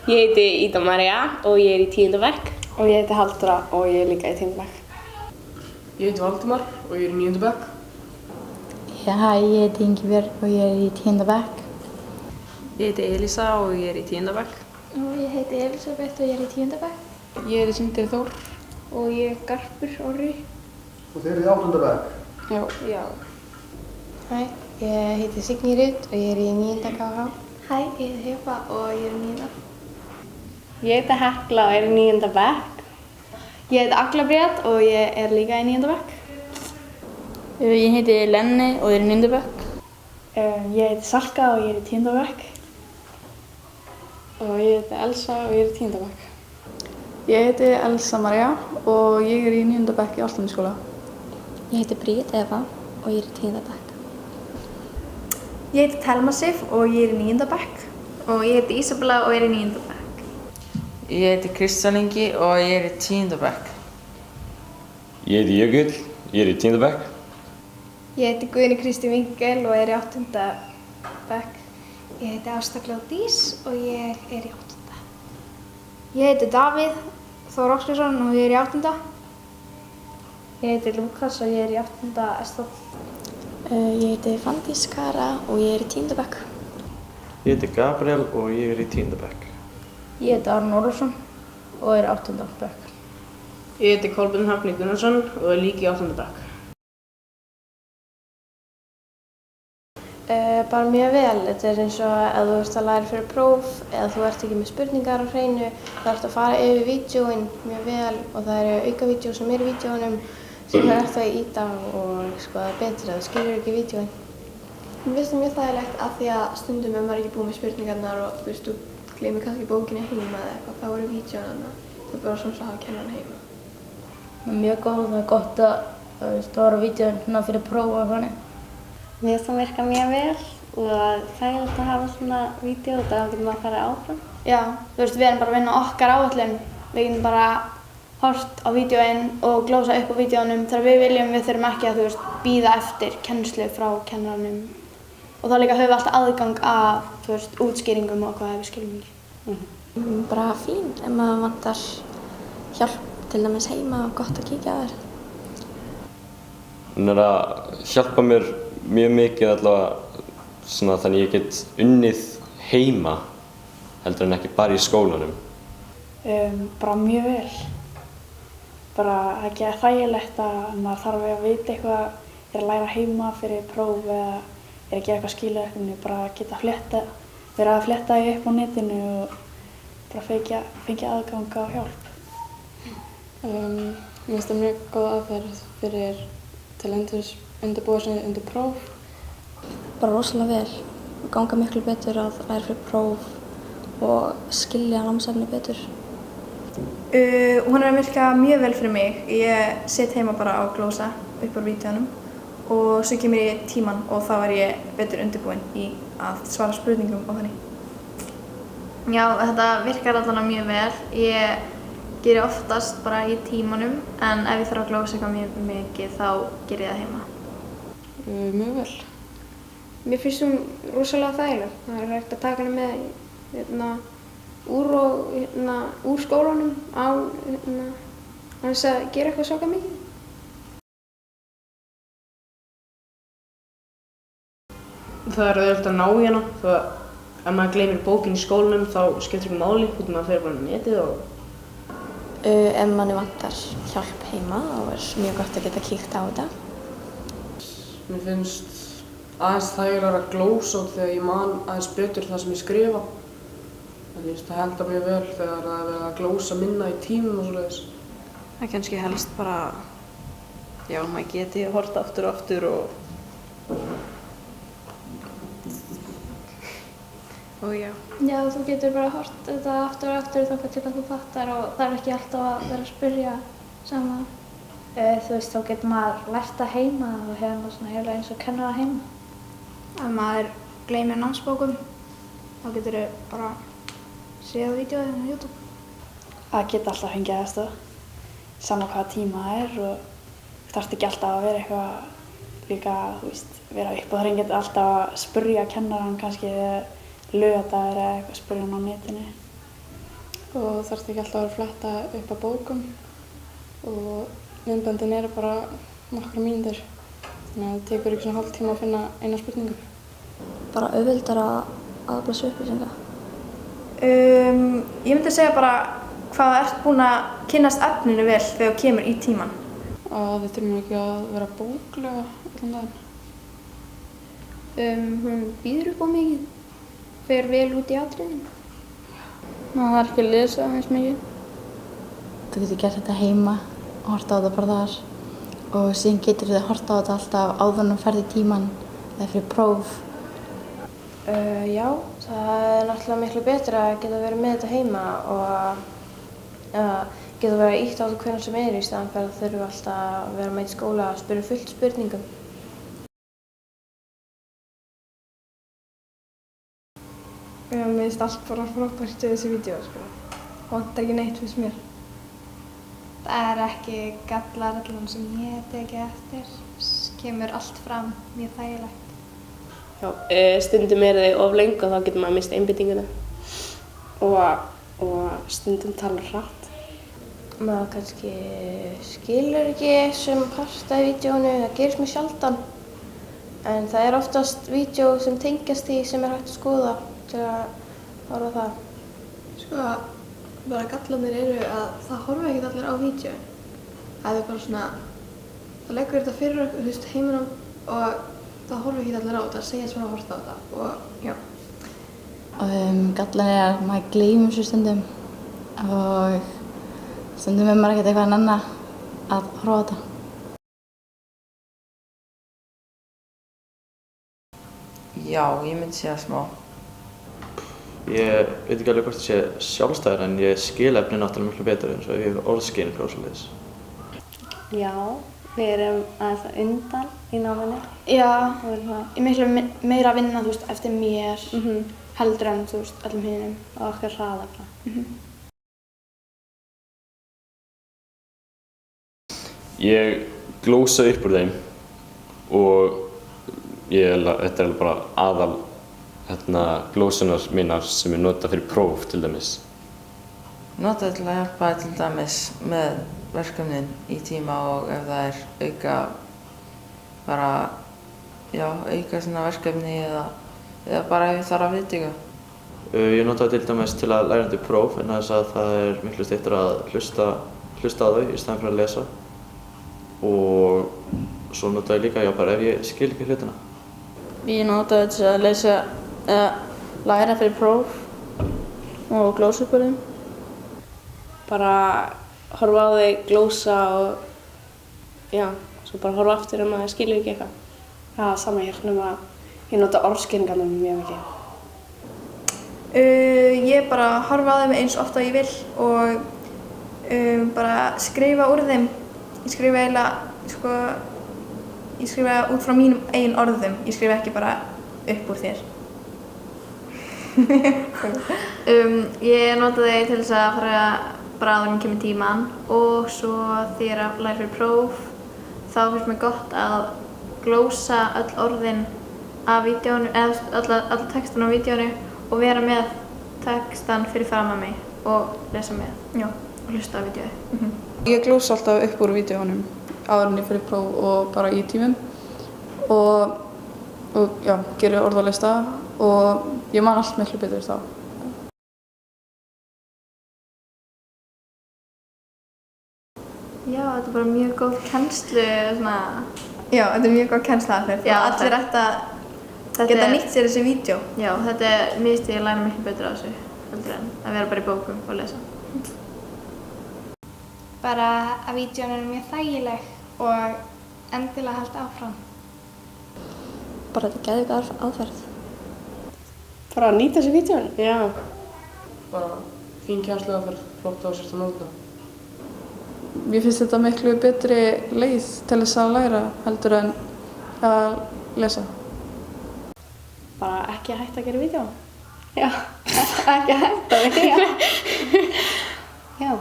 Ég heiti Ida María og ég í 10. bekk. Og ég heiti Halldóra og ég líka í 10. bekk. Ég heiti Valdimar og ég í 9. bekk. Hæ, ég heiti Ingibjörg og ég í 10. bekk. Ég heiti Elísa og ég í 10. bekk. Og ég heiti Elisabeth og ég í 10. bekk. Ég heiti Sindri Þór. Og ég Garpur Orri. Og þið í 8. bekk? Já. Hæ, ég heiti Signý Rut og ég í 9. KH. Hæ, ég heiti Hefa og ég í 9. Ég heiti Hekla og í 9. bekk. Ég heiti Agla Bríet og ég líka í 9. bekk. Ég heiti Lenni og ég í 9. bekk. Ég heiti Salka og ég í 10. bekk. Og ég heiti Elsa og ég í 10. bekk. Ég heiti Elsa María og ég í 9. bekk í Álftannesskóla. Ég heiti Bríet Eva og ég í 10. bekk. Ég heiti Thelma Sif og ég í 9. bekk. Og ég heiti Ísabella og ég í 9. bekk. Ég heiti Kristján Ingi og ég í 10. bekk. Ég heiti Jökull, ég í 10. bekk. Ég heiti Guðni Kristín Vingel og ég í 8. bekk. Ég heiti Ásta Glódís og ég í 8. Ég heiti Davíð Þór Óskarsson og ég í 8. Ég heiti Lúkas og ég í 8. S-flokk. Ég heiti Fanndís Kara og ég í 10. bekk. Ég heiti Gabriel og ég í 10. bekk. Ég heiti Arn Ólafsson og er í 8. bekk. Ég heiti Kolbeinn Hafni Gunnarsson og líka í 8. bekk. Bara mjög vel. Þetta eins og ef þú ert að læra fyrir próf eða þú ert ekki með spurningar á hreinu, þá ert að fara yfir vídeóin mjög vel og það eru aukavídeó sem í vídeónum sem eftir að íta og skoða betur eða þú skilur ekki vídeóin. Mér finnst það mjög þægilegt af því að stundum ef maður er ekki búinn með spurningarnar og þú gleymir kannski bókinni heima eða eitthvað, þá eru vídeóin þarna. Það er bara svona að hafa kennarann heima. Það er mjög góð og það er gott að horfa á vídeóin fyrir próf og þannig. Mér finnst það virka mjög vel og þægilegt að hafa svona vídeo og þá getur maður að fara áfram. Já, við erum bara að vinna okkar áætlun. Við getum bara hort á vídeóin og glósa upp á vídeónum þegar við viljum. Við þurfum ekki að bíða eftir kennslu frá kennaranum. Og þá líka höfum við alltaf aðgang að útskýringum og hvað við skiljum ekki. Bara fín ef maður vantar hjálp til dæmis heima og gott að kíkja á þér. Hún að hjálpa mér mjög mikið allavega svona þannig ég get unnið heima heldur en ekki bara í skólanum. Bara mjög vel. Bara ekki þægilegt að maður þarf að vita eitthvað, er að læra heima fyrir próf eða er að gera eitthvað skilaverkefni, bara geta vera að fletta upp á netinu og bara fengja aðgang á hjálp. Mér finnst það mjög góð aðferð fyrir til að undirbúa sig undir próf. Bara rosalega vel. Ganga miklu betur að læra fyrir próf og skilja námsefni betur. Hún er að virka mjög vel fyrir mig. Ég sit heima bara á glósa upp á vídeónum og svo kemur ég í tíman og þá er ég betur undirbúin í að svara spurningum og þannig. Já, þetta virkar allavega mjög vel. Ég geri oftast bara í tímanum en ef ég þarf að glósa eitthvað mjög mikið þá ger ég það heima. Mjög vel. Mér finnst hún rosalega þægileg. Það er hægt að taka hana með úr skólanum án þess að gera eitthvað svaka mikið. Það er auðvitað að ná í hana, þá ef maður gleymir bókinni í skólanum þá skiptir ekki máli, út maður fer bara á netið og... Ef manni vantar hjálp heima þá er mjög gott að geta kíkt á þetta. Mér finnst aðeins þægilegra að glósa út þegar ég man aðeins betur það sem ég skrifa. Það hentar mjög vel þegar það er verið að glósa minna í tímum og svoleiðis. Það er kannski helst bara, já, maður geti horft aftur og aftur og já. Já, þú getur bara hort þetta aftur og aftur þangað til að þú fattar og það er ekki alltaf að vera að spyrja sama. Þá getur maður lært það heima og hefur maður svona heila eins og kennara heima. Ef maður gleymir námsbókum, þá getur þú bara séð vídeóið á YouTube. Það geta alltaf fengið aðstoð, sama hvaða tíma það er og þú þarft ekki alltaf að vera eitthvað líka, vera upp og það geta alltaf að spyrja kennarann kannski laugardagur eða eitthvað, spyrja hann á netinu. og þarfst ekki alltaf að fletta upp á bókum og myndböndin eru bara nokkra mínútur þannig að það tekur ekki svona hálftíma að finna eina spurningu. Bara auðveldara að afla sér upplýsinga. Ég myndi segja bara hvað ert búin að kynnast efninu vel þegar þú kemur í tímann. Að við þurfum ekki að vera bóklega allan daginn. Hún býður upp á mikið, fer vel út í atriðin. Það er ekki að lesa eins mikið. Þú getur gert þetta heima og horta á þetta bara þar og síðan getur þú horta á þetta alltaf áður en þú ferð í tímann eða fyrir próf. Já, það er náttúrulega miklu betra að geta verið með þetta heima og geta verið ítt á þetta hvernig sem er í staðan fyrir að þurfa alltaf að vera með í skóla og spyrja fullt spurningum. Mér finnst allt bara frábært við þessi vídeó, sko. Vantar ekki neitt finnst mér. Það er ekki gallar allan sem ég hef tekið eftir. Kemur allt fram mjög þægilegt. Já, stundum er þau of löng og þá getur maður mist einbeitinguna og stundum tala hratt. Maður kannski skilur ekki sem part af vídeónu, það gerist mjög sjaldan. En það er oftast vídeó sem tengjast því sem er hægt að skoða til að horfa á það. Sko, bara gallarnir eru að það horfa ekkert allir á vídeóin. Það er bara svona, það leggur þetta fyrir okkur, þú veist, heiminum og það horfa ekkert allir á þetta, segja svona að horfa á þetta og já. Gallan er að maður gleymir svo stundum og stundum er maður ekkert eitthvað nenna að horfa á þetta. Já, ég myndi segja smá. Ég veit ekki alveg hvort það sé sjálfstæður en ég skil efni náttúrulega miklu betur eins og ég hef orðskynið og svoleiðis. Já, við erum aðeins á undan í náminu. Já, ég miklu meira að vinna, þú veist, eftir mér heldur en, þú veist, öllum hinum. Og okkar hraða bara. Ég glósa upp úr þeim og þetta er bara aðal glósunar mínar sem ég nota fyrir próf til dæmis. Nota til að hjálpa til dæmis með verkefnin í tíma og ef það er auka svona verkefni eða bara ef það þarf að viðdýka. Ég nota til dæmis til að læra undir próf en þess að það er miklu styttra að hlusta á þau í staðinn fyrir að lesa. Og svo nota ég líka bara ef ég skil ekki hlutina. Ég nota þetta til að lesa eða læra fyrir próf og glósa upp á þeim. Bara horfa á þau, glósa og já, svo bara horfa aftur ef maður skilur ekki eitthvað. Já, sama hér, nema ég nota orðskýringarnar mjög mikið. Ég bara horfa á þeim eins ofta ég vil og bara skrifa úr þeim. Ég skrifa eiginlega, sko, ég skrifa út frá mínum eigin orðum. Ég skrifa ekki bara upp úr þér. Ég nota þau til þess að fara bara áður en kemur tímann og svo þegar ég er að læra fyrir próf þá finnst mér gott að glósa öll orðin af vídeónu, eða alla textan á vídeónu og vera með textan fyrir framan mig og lesa með. Já, og hlusta á vídeói. Ég glósa alltaf upp úr vídeónum áður en ég fyrir próf og bara í tímum og já, geri orðalista og ég man allt miklu betur þá. Já, þetta er bara mjög góð kennslu, svona... Já, þetta er mjög góð kennsluaðferð. Já, allir ætti að geta nýtt sér þessi vídeó. Já, þetta er mér finnst ég að læra miklu betur á þessu, heldur en að vera bara í bókum og lesa. Bara að vídeón er mjög þægileg og endilega halda áfram. Bara þetta er geðveik aðferð. Bara að nýta þessi vídeón? Já. Bara fín kennsluaðferð, flott á sér að nota. Mér finnst þetta miklu betri leið til þess að læra heldur en að lesa. Bara ekki að hætta að gera vídeó. Já, ekki að hætta, já. Já.